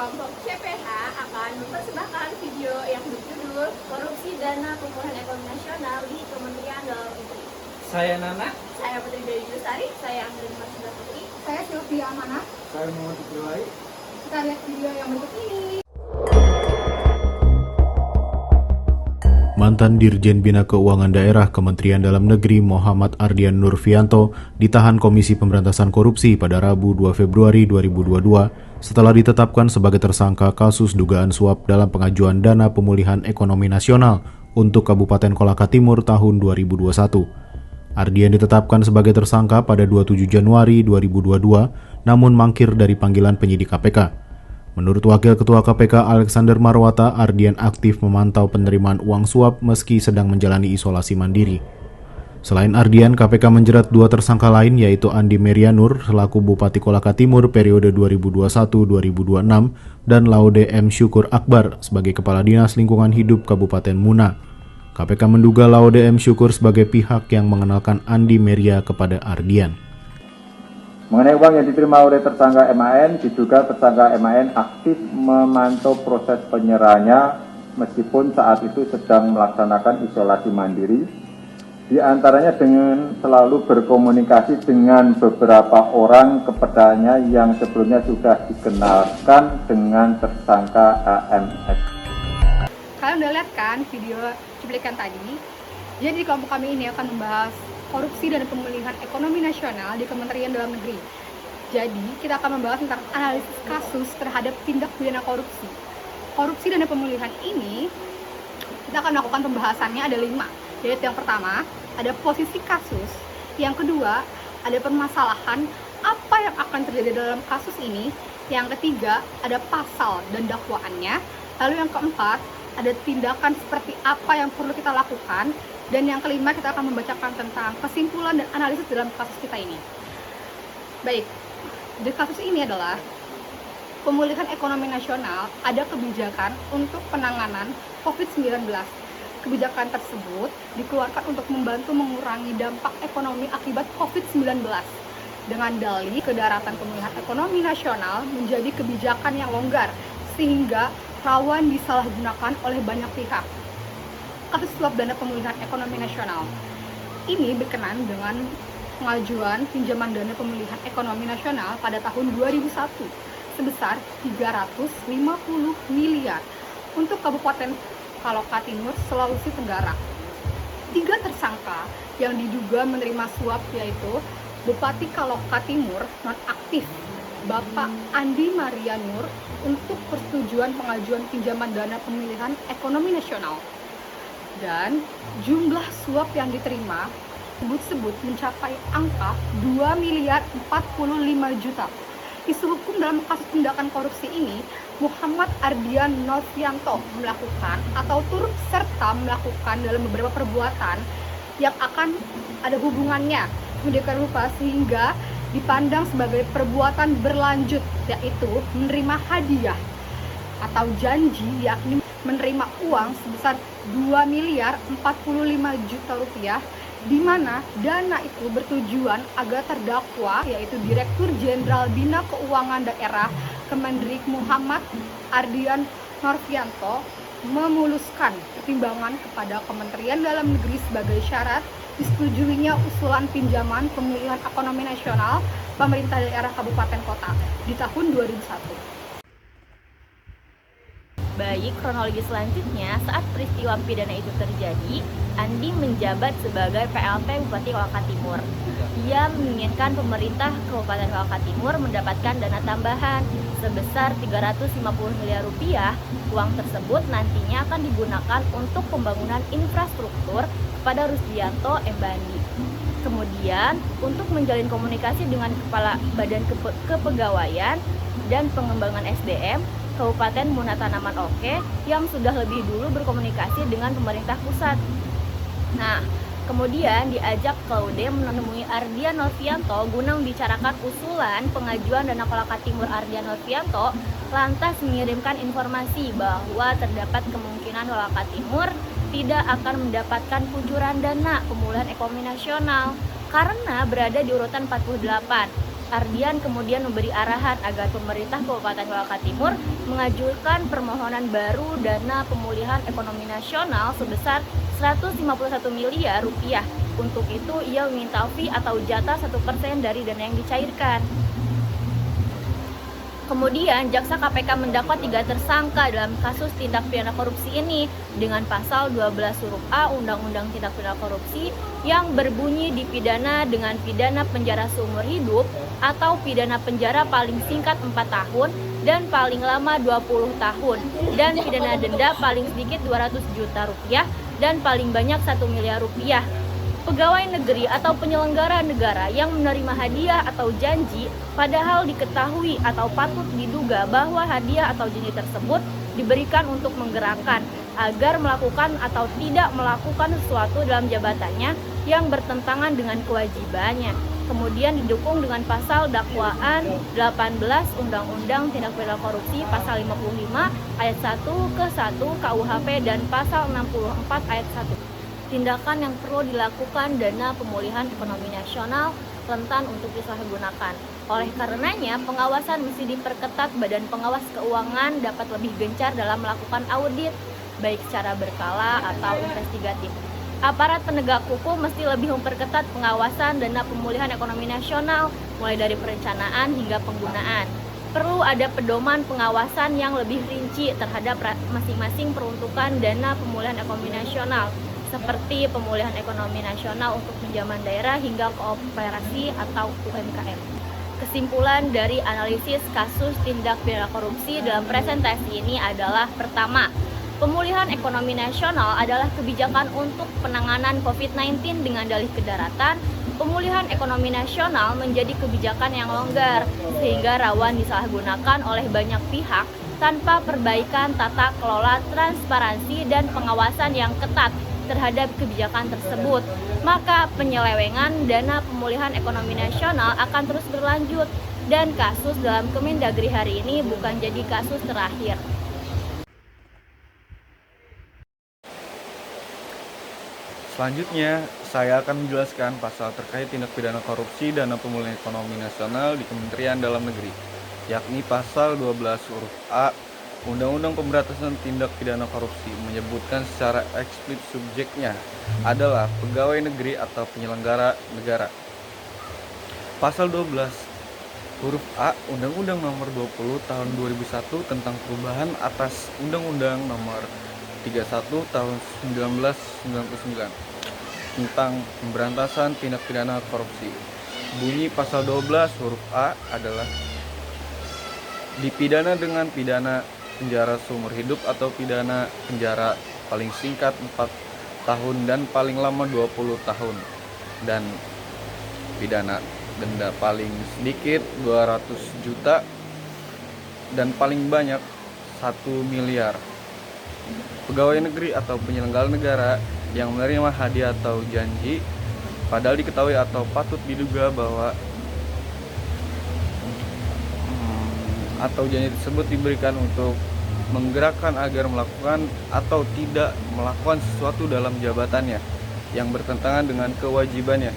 kelompok CPH akan mempersembahkan video yang berjudul Korupsi Dana Pemulihan Ekonomi Nasional di Kementerian Dalam Negeri. Saya Nana. Saya Putri Dewi Lestari, saya Anggreni Marsila Putri. Saya Sylvia Amanah. Saya Muhammad Ibrahim. Kita lihat video yang berikut ini. Mantan Dirjen Bina Keuangan Daerah Kementerian Dalam Negeri Muhammad Ardian Nurfianto ditahan Komisi Pemberantasan Korupsi pada Rabu 2 Februari 2022 setelah ditetapkan sebagai tersangka kasus dugaan suap dalam pengajuan dana pemulihan ekonomi nasional untuk Kabupaten Kolaka Timur tahun 2021. Ardian ditetapkan sebagai tersangka pada 27 Januari 2022 namun mangkir dari panggilan penyidik KPK. Menurut Wakil Ketua KPK Alexander Marwata, Ardian aktif memantau penerimaan uang suap meski sedang menjalani isolasi mandiri. Selain Ardian, KPK menjerat dua tersangka lain yaitu Andi Merianur selaku Bupati Kolaka Timur periode 2021-2026 dan Laude M. Syukur Akbar sebagai Kepala Dinas Lingkungan Hidup Kabupaten Muna. KPK menduga Laude M. Syukur sebagai pihak yang mengenalkan Andi Meria kepada Ardian. Mengenai uang yang diterima oleh tersangka MAN, diduga tersangka MAN aktif memantau proses penyerahannya meskipun saat itu sedang melaksanakan isolasi mandiri. Di antaranya dengan selalu berkomunikasi dengan beberapa orang kepadanya yang sebelumnya sudah dikenalkan dengan tersangka AMS. Kalian udah lihat kan video cuplikan tadi? Jadi kelompok kami ini akan membahas korupsi dan pemulihan ekonomi nasional di Kementerian Dalam Negeri. Jadi, kita akan membahas tentang analisis kasus terhadap tindak pidana korupsi. Korupsi dan pemulihan ini, kita akan melakukan pembahasannya ada 5. Yaitu yang pertama, ada posisi kasus. Yang kedua, ada permasalahan apa yang akan terjadi dalam kasus ini. Yang ketiga, ada pasal dan dakwaannya. Lalu yang keempat, ada tindakan seperti apa yang perlu kita lakukan. Dan yang kelima, kita akan membacakan tentang kesimpulan dan analisis dalam kasus kita ini. Baik, di kasus ini adalah pemulihan ekonomi nasional, ada kebijakan untuk penanganan COVID-19. Kebijakan tersebut dikeluarkan untuk membantu mengurangi dampak ekonomi akibat COVID-19. Dengan dalih kedaratan pemulihan ekonomi nasional menjadi kebijakan yang longgar, sehingga rawan disalahgunakan oleh banyak pihak. Kasus suap dana pemulihan ekonomi nasional ini berkenan dengan pengajuan pinjaman dana pemulihan ekonomi nasional pada tahun 2001 sebesar 350 miliar untuk Kabupaten Kolaka Timur, Sulawesi Tenggara. 3 tersangka yang diduga menerima suap yaitu Bupati Kolaka Timur nonaktif Bapak Andi Marianur untuk persetujuan pengajuan pinjaman dana pemulihan ekonomi nasional. Dan jumlah suap yang diterima sebut mencapai angka 2 miliar 45 juta. Isu hukum dalam kasus tindakan korupsi ini, Muhammad Ardian Nurfianto melakukan atau turut serta melakukan dalam beberapa perbuatan yang akan ada hubungannya sedemikian rupa sehingga dipandang sebagai perbuatan berlanjut, yaitu menerima hadiah atau janji, yakni menerima uang sebesar 2 miliar 45 juta rupiah, di mana dana itu bertujuan agar terdakwa yaitu Direktur Jenderal Bina Keuangan Daerah Kemendikbud Muhammad Ardian Nurfianto memuluskan pertimbangan kepada Kementerian Dalam Negeri sebagai syarat disetujuinya usulan pinjaman pemulihan ekonomi nasional pemerintah daerah kabupaten kota di tahun 2001. Baik, kronologi selanjutnya, saat peristiwa pidana itu terjadi, Andi menjabat sebagai PLT Bupati Kolaka Timur. Ia menginginkan pemerintah Kabupaten Kolaka Timur mendapatkan dana tambahan sebesar 350 miliar rupiah. Uang tersebut nantinya akan digunakan untuk pembangunan infrastruktur kepada Rusdianto M. Bandi. Kemudian, untuk menjalin komunikasi dengan Kepala Badan Kepegawaian dan Pengembangan SDM, Kabupaten Muna Tanaman Oke yang sudah lebih dulu berkomunikasi dengan pemerintah pusat. Nah, kemudian diajak Laude menemui Ardian Nurfianto guna membicarakan usulan pengajuan dana Kolaka Timur. Ardian Nurfianto lantas mengirimkan informasi bahwa terdapat kemungkinan Kolaka Timur tidak akan mendapatkan kucuran dana pemulihan ekonomi nasional karena berada di urutan 48. Ardian kemudian memberi arahan agar pemerintah Kabupaten Kolaka Timur mengajukan permohonan baru dana pemulihan ekonomi nasional sebesar 151 miliar rupiah. Untuk itu ia meminta fee atau jatah 1% dari dana yang dicairkan. Kemudian, Jaksa KPK mendakwa 3 tersangka dalam kasus tindak pidana korupsi ini dengan pasal 12 huruf A Undang-Undang Tindak Pidana Korupsi yang berbunyi dipidana dengan pidana penjara seumur hidup atau pidana penjara paling singkat 4 tahun dan paling lama 20 tahun dan pidana denda paling sedikit 200 juta rupiah dan paling banyak 1 miliar rupiah. Pegawai negeri atau penyelenggara negara yang menerima hadiah atau janji padahal diketahui atau patut diduga bahwa hadiah atau janji tersebut diberikan untuk menggerakkan agar melakukan atau tidak melakukan sesuatu dalam jabatannya yang bertentangan dengan kewajibannya. Kemudian didukung dengan pasal dakwaan 18 Undang-Undang Tindak Pidana Korupsi pasal 55 ayat 1 ke 1 KUHP dan pasal 64 ayat 1. Tindakan yang perlu dilakukan dana pemulihan ekonomi nasional rentan untuk disalahgunakan. Oleh karenanya, pengawasan mesti diperketat. Badan pengawas keuangan dapat lebih gencar dalam melakukan audit, baik secara berkala atau investigatif. Aparat penegak hukum mesti lebih memperketat pengawasan dana pemulihan ekonomi nasional, mulai dari perencanaan hingga penggunaan. Perlu ada pedoman pengawasan yang lebih rinci terhadap masing-masing peruntukan dana pemulihan ekonomi nasional, seperti pemulihan ekonomi nasional untuk pinjaman daerah hingga kooperasi atau UMKM. Kesimpulan dari analisis kasus tindak pidana korupsi dalam presentasi ini adalah: pertama, pemulihan ekonomi nasional adalah kebijakan untuk penanganan COVID-19 dengan dalih kedaratan. Pemulihan ekonomi nasional menjadi kebijakan yang longgar sehingga rawan disalahgunakan oleh banyak pihak tanpa perbaikan tata kelola, transparansi, dan pengawasan yang ketat terhadap kebijakan tersebut, maka penyelewengan dana pemulihan ekonomi nasional akan terus berlanjut dan kasus dalam Kemendagri hari ini bukan jadi kasus terakhir. Selanjutnya, saya akan menjelaskan pasal terkait tindak pidana korupsi dana pemulihan ekonomi nasional di Kementerian Dalam Negeri, yakni pasal 12 huruf A Undang-Undang Pemberantasan Tindak Pidana Korupsi menyebutkan secara eksplisit subjeknya adalah pegawai negeri atau penyelenggara negara. Pasal 12 huruf A Undang-Undang Nomor 20 Tahun 2001 tentang perubahan atas Undang-Undang Nomor 31 Tahun 1999 tentang pemberantasan tindak pidana korupsi. Bunyi pasal 12 huruf A adalah dipidana dengan pidana penjara seumur hidup atau pidana penjara paling singkat 4 tahun dan paling lama 20 tahun dan pidana denda paling sedikit 200 juta dan paling banyak 1 miliar. Pegawai negeri atau penyelenggara negara yang menerima hadiah atau janji padahal diketahui atau patut diduga bahwa atau janji tersebut diberikan untuk menggerakkan agar melakukan atau tidak melakukan sesuatu dalam jabatannya yang bertentangan dengan kewajibannya.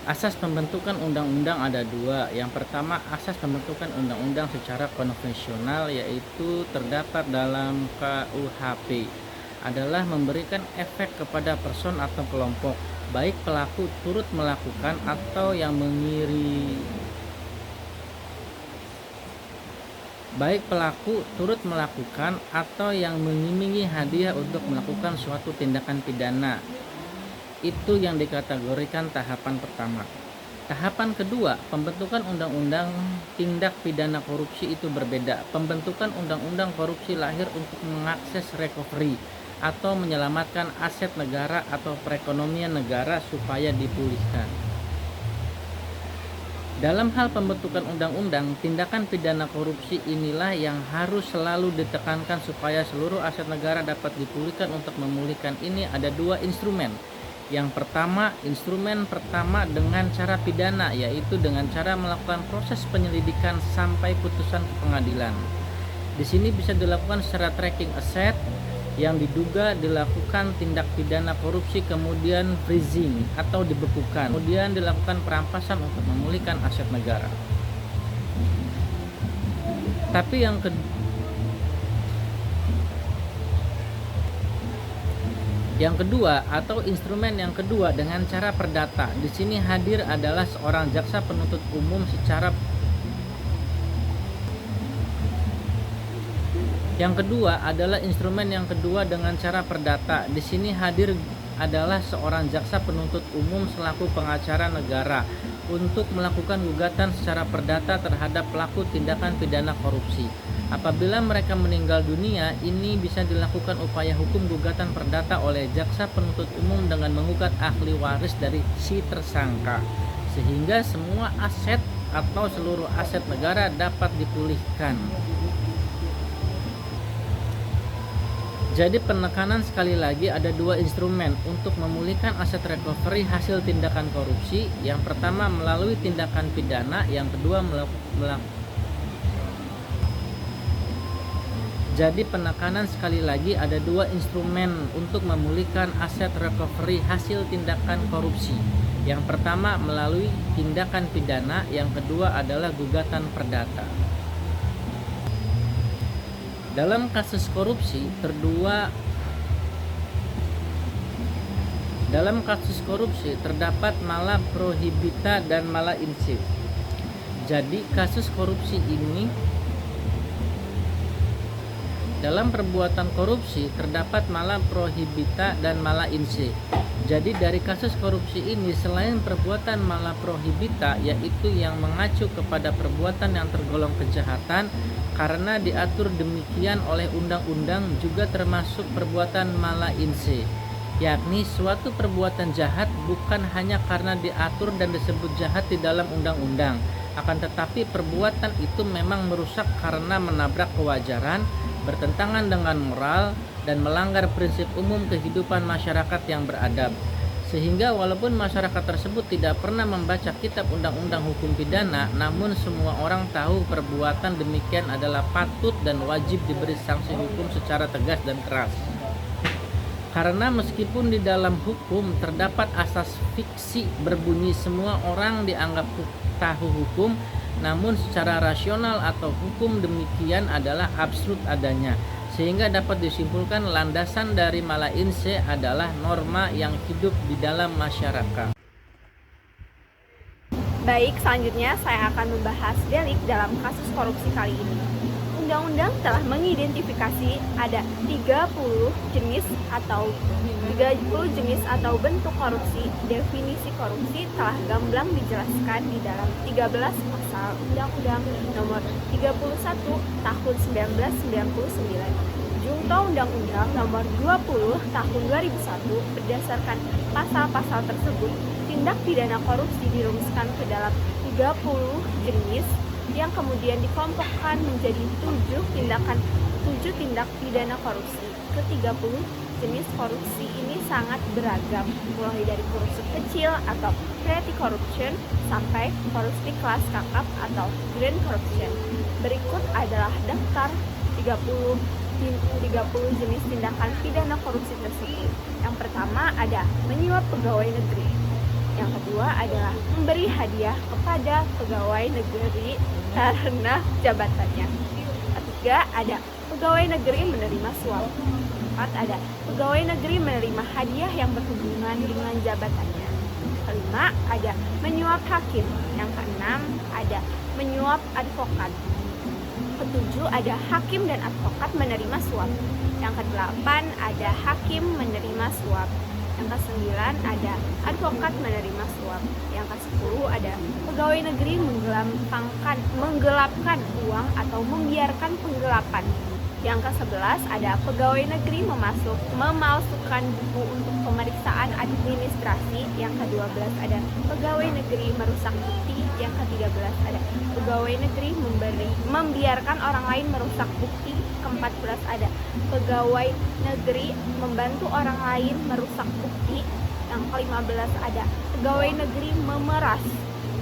Asas pembentukan undang-undang ada 2. Yang pertama, asas pembentukan undang-undang secara konvensional, yaitu terdapat dalam KUHP, adalah memberikan efek kepada person atau kelompok, baik pelaku turut melakukan atau yang mengiming-imingi hadiah untuk melakukan suatu tindakan pidana. Itu yang dikategorikan tahapan pertama. Tahapan kedua, pembentukan undang-undang tindak pidana korupsi itu berbeda. Pembentukan undang-undang korupsi lahir untuk mengakses recovery atau menyelamatkan aset negara atau perekonomian negara supaya dipulihkan. Dalam hal pembentukan undang-undang, tindakan pidana korupsi inilah yang harus selalu ditekankan supaya seluruh aset negara dapat dipulihkan. Untuk memulihkan ini ada 2 instrumen. Yang pertama, instrumen pertama dengan cara pidana, yaitu dengan cara melakukan proses penyelidikan sampai putusan ke pengadilan. Di sini bisa dilakukan secara tracking aset, yang diduga dilakukan tindak pidana korupsi kemudian freezing atau dibekukan, kemudian dilakukan perampasan untuk memulihkan aset negara. Tapi yang kedua atau instrumen yang kedua dengan cara perdata. Di sini hadir adalah seorang jaksa penuntut umum secara Yang kedua adalah instrumen yang kedua dengan cara perdata. Di sini hadir adalah seorang jaksa penuntut umum selaku pengacara negara untuk melakukan gugatan secara perdata terhadap pelaku tindakan pidana korupsi. Apabila mereka meninggal dunia, ini bisa dilakukan upaya hukum gugatan perdata oleh jaksa penuntut umum dengan menggugat ahli waris dari si tersangka, sehingga semua aset atau seluruh aset negara dapat dipulihkan. Jadi penekanan sekali lagi ada dua instrumen untuk memulihkan aset recovery hasil tindakan korupsi. Yang pertama melalui tindakan pidana, yang kedua Jadi penekanan sekali lagi ada dua instrumen untuk memulihkan aset recovery hasil tindakan korupsi. Yang pertama melalui tindakan pidana, yang kedua adalah gugatan perdata. Dalam kasus korupsi terdapat mala prohibita dan mala inse. Jadi kasus korupsi ini, dalam perbuatan korupsi terdapat mala prohibita dan mala inse. Jadi dari kasus korupsi ini selain perbuatan mala prohibita, yaitu yang mengacu kepada perbuatan yang tergolong kejahatan karena diatur demikian oleh undang-undang, juga termasuk perbuatan mala inse, yakni suatu perbuatan jahat bukan hanya karena diatur dan disebut jahat di dalam undang-undang, akan tetapi perbuatan itu memang merusak karena menabrak kewajaran, bertentangan dengan moral, dan melanggar prinsip umum kehidupan masyarakat yang beradab. Sehingga walaupun masyarakat tersebut tidak pernah membaca kitab undang-undang hukum pidana, namun semua orang tahu perbuatan demikian adalah patut dan wajib diberi sanksi hukum secara tegas dan keras. Karena meskipun di dalam hukum terdapat asas fiksi berbunyi semua orang dianggap tahu hukum, namun secara rasional atau hukum demikian adalah absurd adanya, sehingga dapat disimpulkan landasan dari mala inse adalah norma yang hidup di dalam masyarakat. Baik, selanjutnya saya akan membahas delik dalam kasus korupsi kali ini. Undang-undang telah mengidentifikasi ada 30 jenis atau bentuk korupsi. Definisi korupsi telah gamblang dijelaskan di dalam 13 pasal Undang-Undang Nomor 31 Tahun 1999. Junto Undang-Undang Nomor 20 Tahun 2001. Berdasarkan pasal-pasal tersebut, tindak pidana korupsi dirumuskan ke dalam 30 jenis yang kemudian dikelompokkan menjadi 7 tindak pidana korupsi. Ke-30 jenis korupsi ini sangat beragam, mulai dari korupsi kecil atau petty corruption sampai korupsi kelas kakap atau grand corruption. Berikut adalah daftar 30 jenis tindakan pidana korupsi tersebut. Yang pertama ada menyuap pegawai negeri. Yang kedua adalah memberi hadiah kepada pegawai negeri karena jabatannya. Ketiga ada pegawai negeri menerima suap. Keempat ada pegawai negeri menerima hadiah yang berhubungan dengan jabatannya. Kelima ada menyuap hakim. Yang keenam ada menyuap advokat. Ketujuh ada hakim dan advokat menerima suap. Yang kedelapan ada hakim menerima suap. Yang ke-9 ada advokat menerima suap. Yang ke-10 ada pegawai negeri menggelapkan uang atau membiarkan penggelapan. Yang ke-11 ada pegawai negeri memalsukan buku untuk pemeriksaan administrasi. Yang ke-12 ada pegawai negeri merusak bukti. Yang ke-13 ada pegawai negeri membiarkan orang lain merusak bukti. Ke-14 ada pegawai negeri membantu orang lain merusak bukti. Yang ke-15 ada pegawai negeri memeras.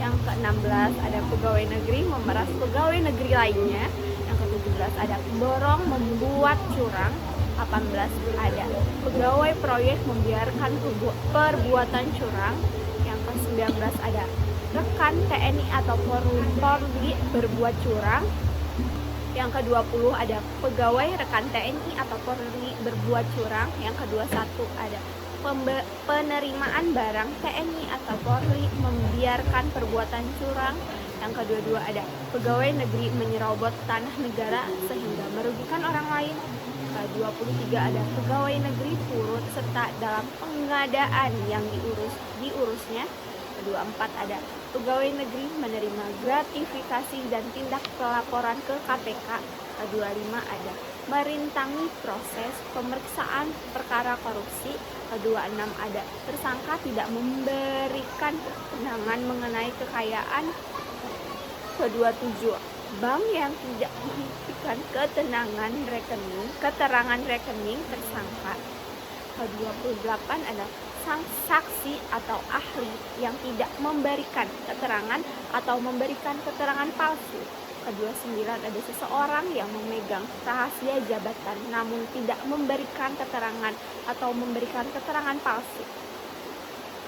Yang ke-16 ada pegawai negeri memeras pegawai negeri lainnya. Yang ke-17 ada borong membuat curang. ada pegawai proyek membiarkan perbuatan curang. Yang ke-19 ada rekan TNI atau Polri berbuat curang. Yang ke-20 ada pegawai rekan TNI atau Polri berbuat curang. Yang ke-21 ada penerimaan barang TNI atau Polri membiarkan perbuatan curang. Yang ke-22 ada pegawai negeri menyerobot tanah negara sehingga merugikan orang lain. Ke-23 ada pegawai negeri turut serta dalam pengadaan yang diurusnya. Ke-24 ada pegawai negeri menerima gratifikasi dan tindak pelaporan ke KPK. Ke-25 ada merintangi proses pemeriksaan perkara korupsi. Ke-26 ada tersangka tidak memberikan keterangan mengenai kekayaan. Ke-27 bank yang tidak memberikan keterangan rekening tersangka. Ke-28 ada saksi atau ahli yang tidak memberikan keterangan atau memberikan keterangan palsu. Ke-29 ada seseorang yang memegang rahasia jabatan namun tidak memberikan keterangan atau memberikan keterangan palsu.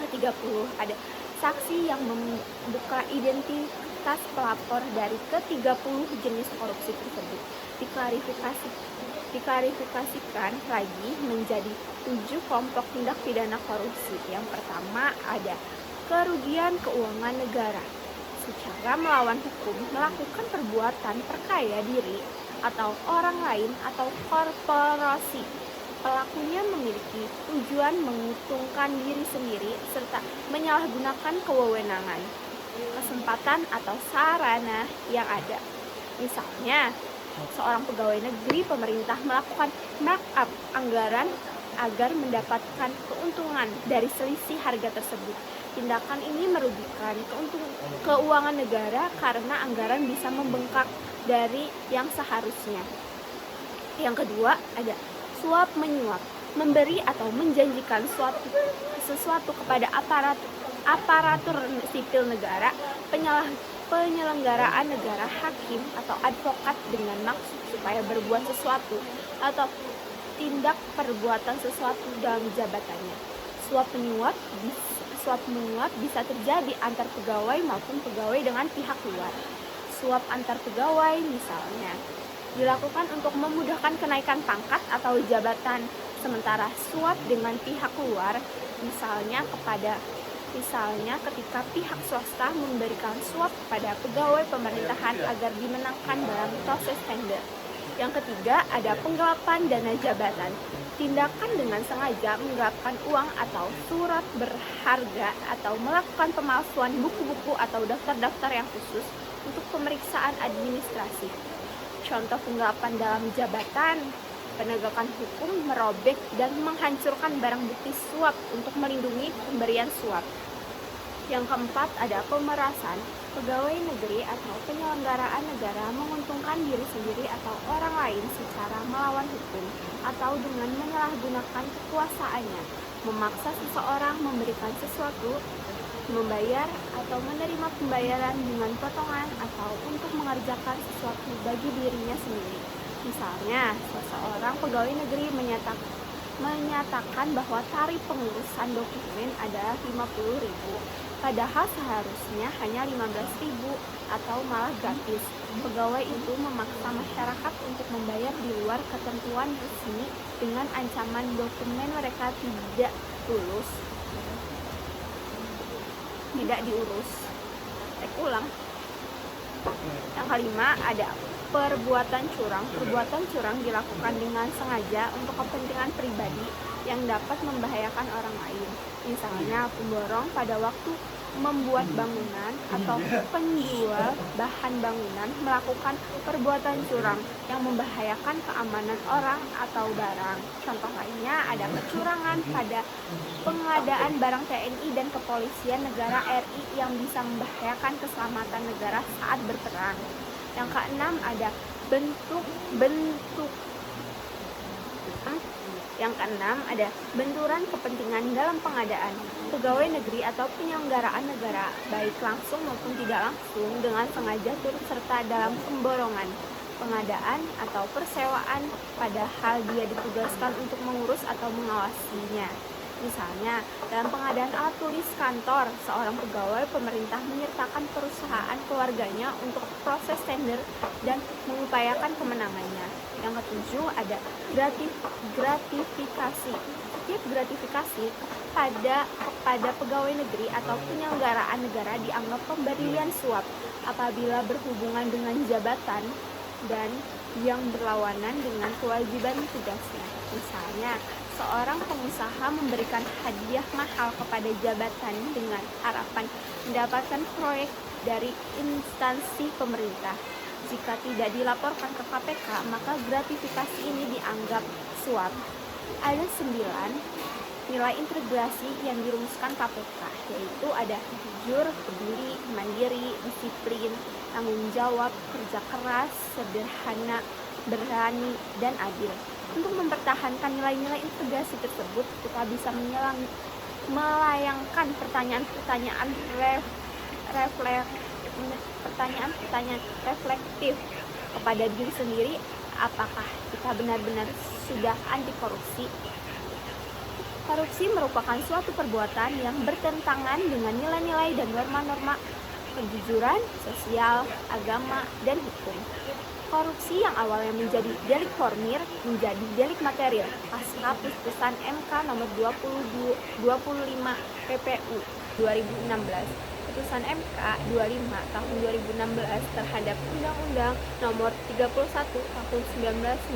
Ke-30 ada saksi yang membuka identitas pelapor dari ke-30 jenis korupsi tersebut. Diklarifikasikan lagi menjadi 7 kelompok tindak pidana korupsi. Yang pertama ada kerugian keuangan negara. Secara melawan hukum melakukan perbuatan perkaya diri atau orang lain atau korporasi. Pelakunya memiliki tujuan menguntungkan diri sendiri serta menyalahgunakan kewenangan, kesempatan atau sarana yang ada. Misalnya, seorang pegawai negeri pemerintah melakukan markup anggaran agar mendapatkan keuntungan dari selisih harga tersebut. Tindakan ini merugikan keuangan negara karena anggaran bisa membengkak dari yang seharusnya. Yang kedua ada suap menyuap, memberi atau menjanjikan sesuatu kepada aparatur sipil negara, penyelenggaraan negara, hakim atau advokat dengan maksud supaya berbuat sesuatu atau tindak perbuatan sesuatu dalam jabatannya. Suap menyuap bisa terjadi antar pegawai maupun pegawai dengan pihak luar. Suap antar pegawai misalnya dilakukan untuk memudahkan kenaikan pangkat atau jabatan, sementara suap dengan pihak luar misalnya ketika pihak swasta memberikan suap kepada pegawai pemerintahan agar dimenangkan dalam proses tender. Yang ketiga ada penggelapan dana jabatan. Tindakan dengan sengaja menggelapkan uang atau surat berharga atau melakukan pemalsuan buku-buku atau daftar-daftar yang khusus untuk pemeriksaan administrasi. Contoh penggelapan dalam jabatan: penegakan hukum merobek dan menghancurkan barang bukti suap untuk melindungi pemberian suap. Yang keempat ada pemerasan. Pegawai negeri atau penyelenggaraan negara menguntungkan diri sendiri atau orang lain secara melawan hukum atau dengan menyalahgunakan kekuasaannya, memaksa seseorang memberikan sesuatu, membayar atau menerima pembayaran dengan potongan atau untuk mengerjakan sesuatu bagi dirinya sendiri. Misalnya, seseorang pegawai negeri menyatakan bahwa tarif pengurusan dokumen adalah 50.000, padahal seharusnya hanya 15.000 atau malah gratis. Pegawai itu memaksa masyarakat untuk membayar di luar ketentuan resmi dengan ancaman dokumen mereka tidak diurus. Ulang. Yang kelima ada perbuatan curang. Perbuatan curang dilakukan dengan sengaja untuk kepentingan pribadi yang dapat membahayakan orang lain. Misalnya pemborong pada waktu membuat bangunan atau penjual bahan bangunan melakukan perbuatan curang yang membahayakan keamanan orang atau barang. Contoh lainnya ada kecurangan pada pengadaan barang TNI dan kepolisian negara RI yang bisa membahayakan keselamatan negara saat berperang. Yang keenam ada benturan kepentingan dalam pengadaan. Pegawai negeri atau penyelenggaraan negara, baik langsung maupun tidak langsung, dengan sengaja turut serta dalam pemborongan, pengadaan atau persewaan padahal dia ditugaskan untuk mengurus atau mengawasinya. Misalnya, dalam pengadaan alat tulis kantor, seorang pegawai pemerintah menyertakan perusahaan keluarganya untuk proses tender dan mengupayakan kemenangannya. Yang ketujuh ada gratifikasi. Setiap gratifikasi kepada pegawai negeri atau penyelenggaraan negara dianggap pemberian suap apabila berhubungan dengan jabatan dan yang berlawanan dengan kewajiban tugasnya. Misalnya, seorang pengusaha memberikan hadiah mahal kepada jabatan dengan harapan mendapatkan proyek dari instansi pemerintah. Jika tidak dilaporkan ke KPK, maka gratifikasi ini dianggap suap. Ada 9 nilai integrasi yang dirumuskan KPK, yaitu ada jujur, peduli, mandiri, disiplin, tanggung jawab, kerja keras, sederhana, berani, dan adil. Untuk mempertahankan nilai-nilai integrasi tersebut, kita bisa melayangkan pertanyaan-pertanyaan reflektif kepada diri sendiri. Apakah kita benar-benar sudah anti korupsi? Korupsi merupakan suatu perbuatan yang bertentangan dengan nilai-nilai dan norma-norma kejujuran, sosial, agama, dan hukum. Korupsi yang awalnya menjadi delik formil menjadi delik material pasca putusan MK nomor 25 PPU 2016. Putusan MK 25 tahun 2016 terhadap Undang-Undang nomor 31 tahun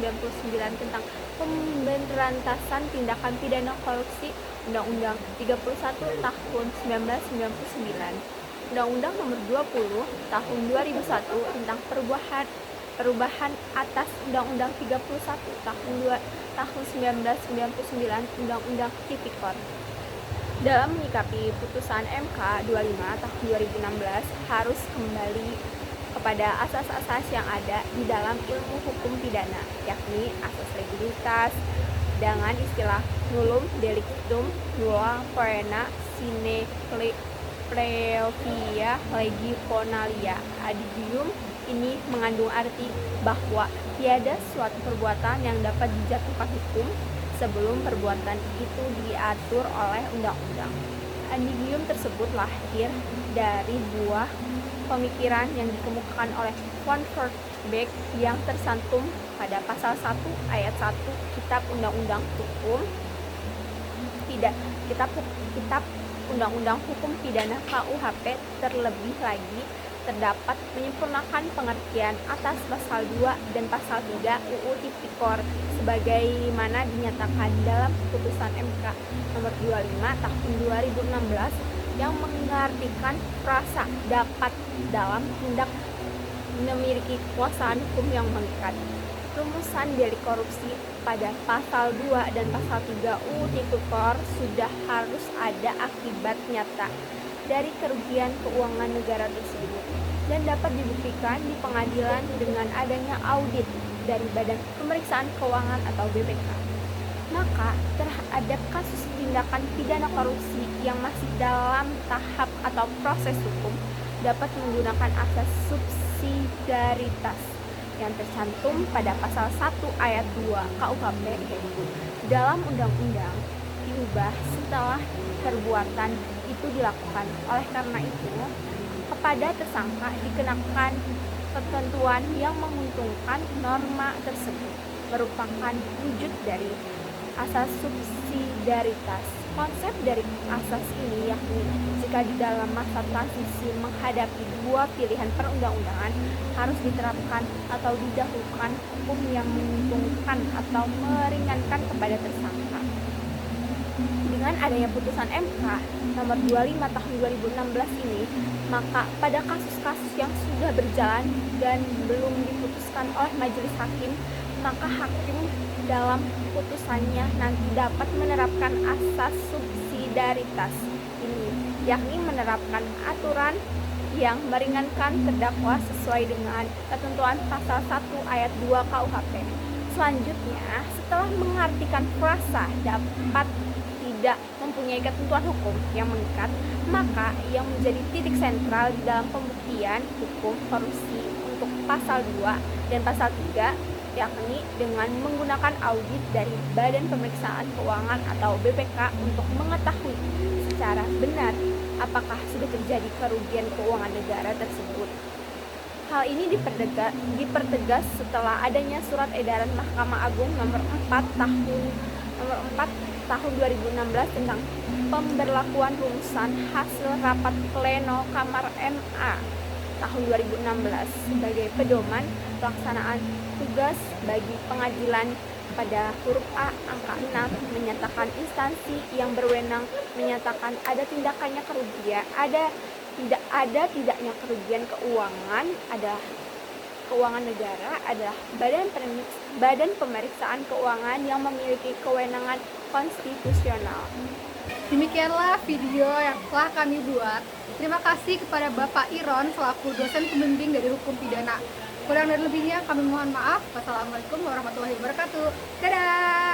1999 tentang pemberantasan tindakan pidana korupsi, Undang-Undang 31 tahun 1999, Undang-Undang nomor 20 tahun 2001 tentang perubahan atas Undang-Undang 31 tahun 1999, Undang-Undang Tipikor. Dalam menyikapi putusan MK 25 tahun 2016 harus kembali kepada asas-asas yang ada di dalam ilmu hukum pidana, yakni asas legalitas dengan istilah nullum delictum nulla poena sine praevia legi ponalia. Adigium ini mengandung arti bahwa tiada suatu perbuatan yang dapat dijatuhkan hukum sebelum perbuatan itu diatur oleh undang-undang. Adigium tersebut lahir dari buah pemikiran yang dikemukakan oleh von Furtwängler yang tersantum pada pasal 1 ayat 1 Kitab Undang-Undang Hukum Kitab Undang-Undang Hukum Pidana KUHP. Terlebih lagi terdapat menyempurnakan pengertian atas pasal 2 dan pasal 3 UU Tipikor sebagaimana dinyatakan dalam putusan MK nomor 25 tahun 2016 yang mengartikan frasa dapat dalam tindak memiliki kekuasaan hukum yang mengikat. Rumusan delik korupsi pada pasal 2 dan pasal 3 UU Tipikor sudah harus ada akibat nyata dari kerugian keuangan negara tersebut dan dapat dibuktikan di pengadilan dengan adanya audit dari Badan Pemeriksaan Keuangan atau BPK. Maka terhadap kasus tindakan pidana korupsi yang masih dalam tahap atau proses hukum dapat menggunakan asas subsidiaritas yang tercantum pada pasal 1 ayat 2 KUHP, yaitu dalam undang-undang diubah setelah perbuatan itu dilakukan. Oleh karena itu, kepada tersangka dikenakan ketentuan yang menguntungkan. Norma tersebut merupakan wujud dari asas subsidiaritas. Konsep dari asas ini yakni jika di dalam masa transisi menghadapi dua pilihan perundang-undangan harus diterapkan atau didahulukan hukum yang menguntungkan atau meringankan kepada tersangka. Dengan adanya putusan MK nomor 25 tahun 2016 ini, maka pada kasus-kasus yang sudah berjalan dan belum diputuskan oleh majelis hakim, maka hakim dalam putusannya nanti dapat menerapkan asas subsidiaritas ini, yakni menerapkan aturan yang meringankan terdakwa sesuai dengan ketentuan pasal 1 ayat 2 KUHP. Selanjutnya, setelah mengartikan frasa dapat tidak mempunyai ketentuan hukum yang mengikat, maka yang menjadi titik sentral di dalam pembuktian hukum korupsi untuk pasal 2 dan pasal 3, yakni dengan menggunakan audit dari Badan Pemeriksaan Keuangan atau BPK untuk mengetahui secara benar apakah sudah terjadi kerugian keuangan negara tersebut. Hal ini dipertegas setelah adanya surat edaran Mahkamah Agung nomor 4 tahun 2016 tentang pemberlakuan rumusan hasil rapat pleno Kamar MA tahun 2016 sebagai pedoman pelaksanaan tugas bagi pengadilan. Pada huruf A angka 6 menyatakan instansi yang berwenang menyatakan ada tidaknya kerugian, tidaknya kerugian keuangan adalah keuangan negara adalah Badan Pemeriksaan Keuangan yang memiliki kewenangan konstitusional. Demikianlah video yang telah kami buat. Terima kasih kepada Bapak Iron selaku dosen pembimbing dari hukum pidana. Kurang dan lebihnya kami mohon maaf. Wassalamualaikum warahmatullahi wabarakatuh. Dadah!